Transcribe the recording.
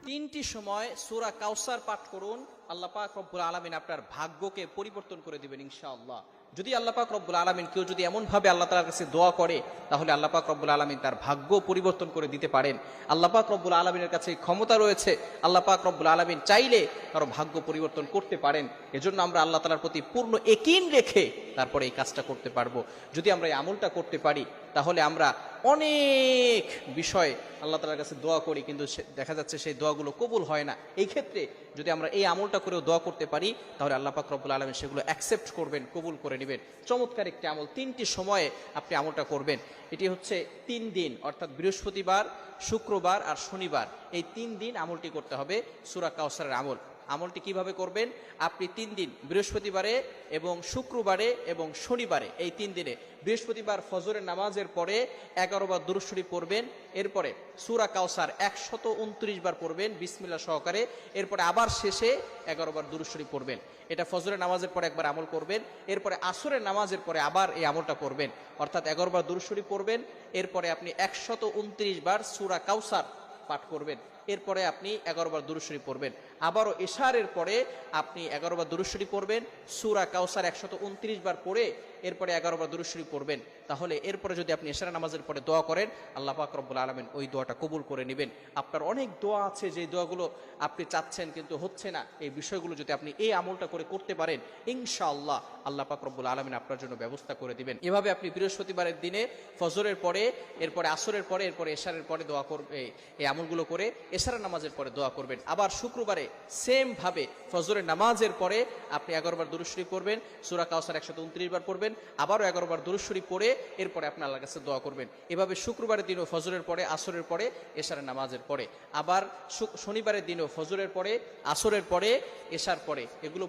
তিনটি সময় সূরা কাউসার পাঠ করুন, আল্লাহ পাক রব্বুল আলামিন আপনার ভাগ্যকে পরিবর্তন করে দিবেন ইনশাআল্লাহ। যদি আল্লাহ পাক রব্বুল আলামিন কেউ যদি এমন ভাবে আল্লাহ তাআলার কাছে দোয়া করে, তাহলে আল্লাহ পাক রব্বুল আলামিন তার ভাগ্য পরিবর্তন করে দিতে পারেন। আল্লাহ পাক রব্বুল আলামিনের কাছে ক্ষমতা রয়েছে, আল্লাহ পাক রব্বুল আলামিন চাইলে কারো ভাগ্য পরিবর্তন করতে পারেন। এজন্য আমরা আল্লাহ তাআলার প্রতি পূর্ণ ইয়াকিন রেখে তারপরে এই কাজটা করতে পারবো। যদি আমরা এই আমলটা করতে পারি, তাহলে আমরা অনেক বিষয় আল্লাহ তাআলার কাছে দোয়া করি, কিন্তু দেখা যাচ্ছে সেই দোয়াগুলো কবুল হয় না। এই ক্ষেত্রে যদি আমরা এই আমলটা করেও দোয়া করতে পারি, তাহলে আল্লাহ পাক রব্বুল আলামিন সেগুলো অ্যাকসেপ্ট করবেন, কবুল করে নেবেন। চমৎকার একটি আমল, তিনটি সময়ে আপনি আমলটা করবেন। এটি হচ্ছে 3 দিন, অর্থাৎ বৃহস্পতিবার, শুক্রবার আর শনিবার, এই 3 দিন আমলটি করতে হবে সূরা কাউসারের আমল। আমলটি কিভাবে করবেন? আপনি 3 দিন, বৃহস্পতিবারে এবং শুক্রবারে এবং শনিবারে, এই 3 দিনে বৃহস্পতিবার ফজরের নামাজের পরে 11 বার দুরূদ শরীফ পড়বেন। এরপরে সূরা কাউসার 129 বার পড়বেন বিসমিল্লাহ সহকারে। এরপরে আবার শেষে 11 বার দুরূদ শরীফ পড়বেন। এটা ফজরের নামাজের পরে একবার আমল করবেন। এরপরে আসরের নামাজের পরে আবার এই আমলটা করবেন, অর্থাৎ 11 বার দুরূদ শরীফ পড়বেন। এরপরে আপনি 129 বার সূরা কাউসার পাঠ করবেন। এরপরে আপনি 11 বার দুরূদ শরীফ পড়বেন। আবারও ইশারের পরে আপনি 11 বার দুরূদ শরীফ পড়বেন, সূরা কাউসার 129 বার পড়ে এরপরে 11 বার দুরূদ শরীফ পড়বেন। তাহলে এরপরে যদি আপনি ইশারা নামাজের পরে দোয়া করেন, আল্লাহ পাক রব্বুল আলামিন ওই দোয়াটা কবুল করে নেবেন। আপনার অনেক দোয়া আছে, যে দোয়াগুলো আপনি চাচ্ছেন কিন্তু হচ্ছে না, এই বিষয়গুলো যদি আপনি এই আমলটা করে করতে পারেন, ইনশাআল্লাহ আল্লাহ পাক রব্বুল আলামিন আপনার জন্য ব্যবস্থা করে দিবেন। এভাবে আপনি বৃহস্পতিবারের দিনে ফজরের পরে, এরপরে আসরের পরে, এরপরে ইশারের পরে দোয়া করবেন, এই আমলগুলো করে ইশারা নামাজের পরে দোয়া করবেন। আবার শুক্রবারে সেম ভাবে ফজরের নামাজের পরে আপনি 11 বার দুরূদ শরীফ পড়বেন, সূরা কাউসার 129 বার পড়বেন, আবারও 11 বার দুরূদ শরীফ পড়ে এরপরে আপনি আল্লাহর কাছে দোয়া করবেন। এভাবে শুক্রবারের দিনও ফজরের পরে, আসরের পরে, ইশারের নামাজের পরে, আবার শনিবারের দিনও ফজরের পরে, আসরের পরে, ইশার পরে, এগুলো